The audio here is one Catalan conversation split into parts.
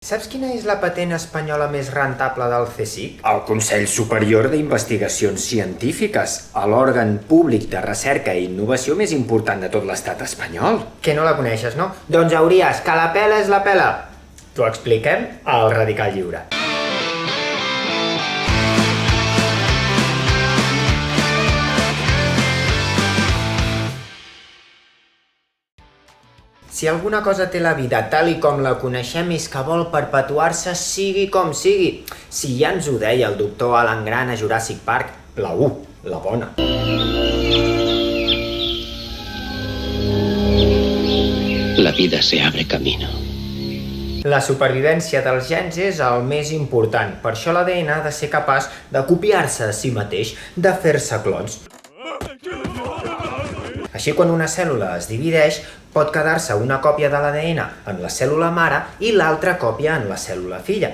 Saps quina és la patent espanyola més rentable del CSIC? El Consell Superior d'Investigacions Científiques, l'òrgan públic de recerca i innovació més important de tot l'estat espanyol. Que no la coneixes, no? Doncs hauries, que la pela és la pela. T'ho expliquem al Radical Lliure. Si alguna cosa té la vida tal i com la coneixem és que vol perpetuar-se sigui com sigui. Si ja ens ho deia el doctor Alan Grant a Jurassic Park, la U, la bona. La vida se abre camino. La supervivència dels gens és el més important. Per això l'ADN ha de ser capaç de copiar-se a si mateix, de fer-se clons. Així, quan una cèl·lula es divideix, pot quedar-se una còpia de l'ADN en la cèl·lula mare i l'altra còpia en la cèl·lula filla.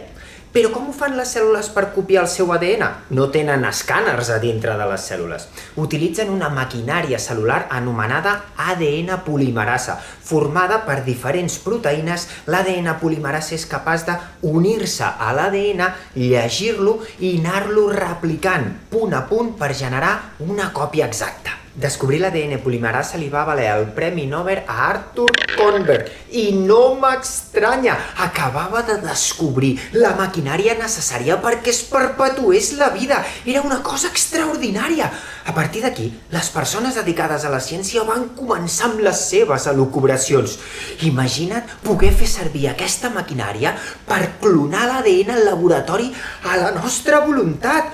Però com ho fan les cèl·lules per copiar el seu ADN? No tenen escàners a dintre de les cèl·lules. Utilitzen una maquinària cel·lular anomenada ADN polimerasa. Formada per diferents proteïnes, l'ADN polimerasa és capaç d'unir-se a l'ADN, llegir-lo i anar-lo replicant punt a punt per generar una còpia exacta. Descobrir l'ADN polimerasa li va valer el Premi Nobel a Arthur Kornberg. I no m'estranya, acabava de descobrir la maquinària necessària perquè es perpetués la vida. Era una cosa extraordinària. A partir d'aquí, les persones dedicades a la ciència van començar amb les seves elucubracions. Imagina't poder fer servir aquesta maquinària per clonar l'ADN al laboratori a la nostra voluntat.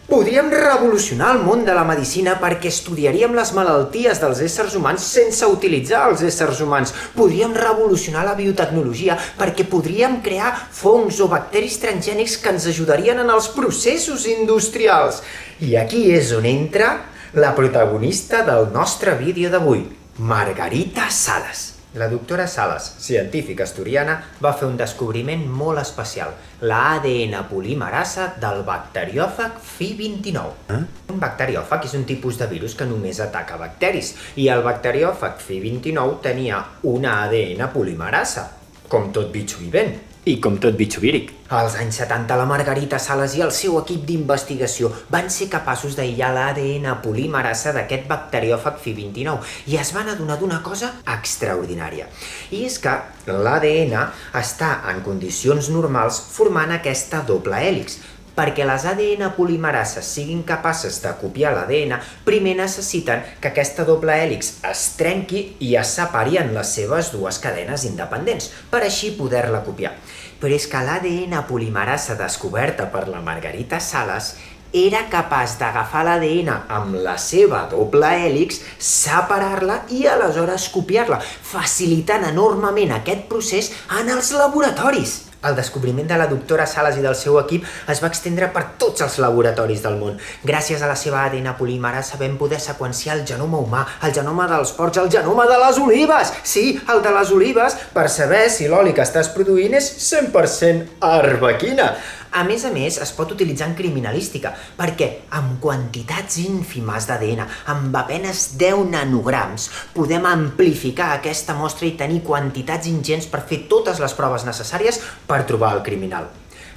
Podríem revolucionar el món de la medicina perquè estudiaríem les malalties dels éssers humans sense utilitzar els éssers humans. Podríem revolucionar la biotecnologia perquè podríem crear fongs o bacteris transgènics que ens ajudarien en els processos industrials. I aquí és on entra la protagonista del nostre vídeo d'avui, Margarita Salas. La doctora Salas, científica asturiana, va fer un descobriment molt especial, l'ADN polimerasa del bacteriòfag Fi29. Un bacteriòfag és un tipus de virus que només ataca bacteris, i el bacteriòfag Fi29 tenia una ADN polimerasa, com tot bitxo vivent. I com tot bitxo víric. Als anys 70, la Margarita Salas i el seu equip d'investigació van ser capaços d'aïllar l'ADN polimerasa d'aquest bacteriòfag Fi29 i es van adonar d'una cosa extraordinària. I és que l'ADN està en condicions normals formant aquesta doble hèlix. Perquè les ADN polimerases siguin capaces de copiar l'ADN, primer necessiten que aquesta doble hèlix es trenqui i es separi en les seves dues cadenes independents, per així poder-la copiar. Però és que l'ADN polimerasa descoberta per la Margarita Salas era capaç d'agafar l'ADN amb la seva doble hèlix, separar-la i aleshores copiar-la, facilitant enormement aquest procés en els laboratoris. El descobriment de la doctora Salas i del seu equip es va estendre per tots els laboratoris del món. Gràcies a la seva ADN polimerasa vam poder seqüenciar el genoma humà, el genoma dels porcs, el genoma de les olives! Sí, el de les olives, per saber si l'oli que estàs produint és 100% arbequina. A més, es pot utilitzar en criminalística, perquè amb quantitats ínfimes d'ADN, amb apenes 10 nanograms, podem amplificar aquesta mostra i tenir quantitats ingents per fer totes les proves necessàries per trobar el criminal.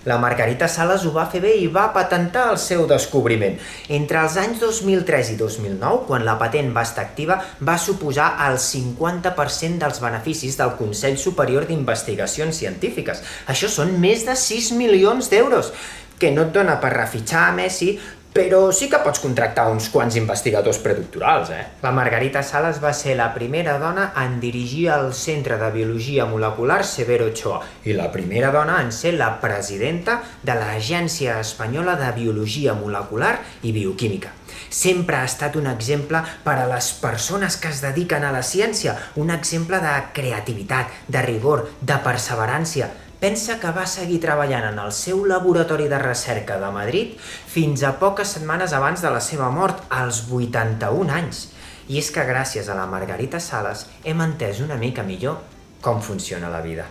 La Margarita Salas ho va fer bé i va patentar el seu descobriment. Entre els anys 2003 i 2009, quan la patent va estar activa, va suposar el 50% dels beneficis del Consell Superior d'Investigacions Científiques. Això són més de 6 milions d'euros, que no et dona per refitxar a Messi, però sí que pots contractar uns quants investigadors predoctorals, La Margarita Salas va ser la primera dona en dirigir el Centre de Biologia Molecular Severo Ochoa i la primera dona en ser la presidenta de l'Agència Espanyola de Biologia Molecular i Bioquímica. Sempre ha estat un exemple per a les persones que es dediquen a la ciència, un exemple de creativitat, de rigor, de perseverància. Pensa que va seguir treballant en el seu laboratori de recerca de Madrid fins a poques setmanes abans de la seva mort, als 81 anys. I és que gràcies a la Margarita Salas hem entès una mica millor com funciona la vida.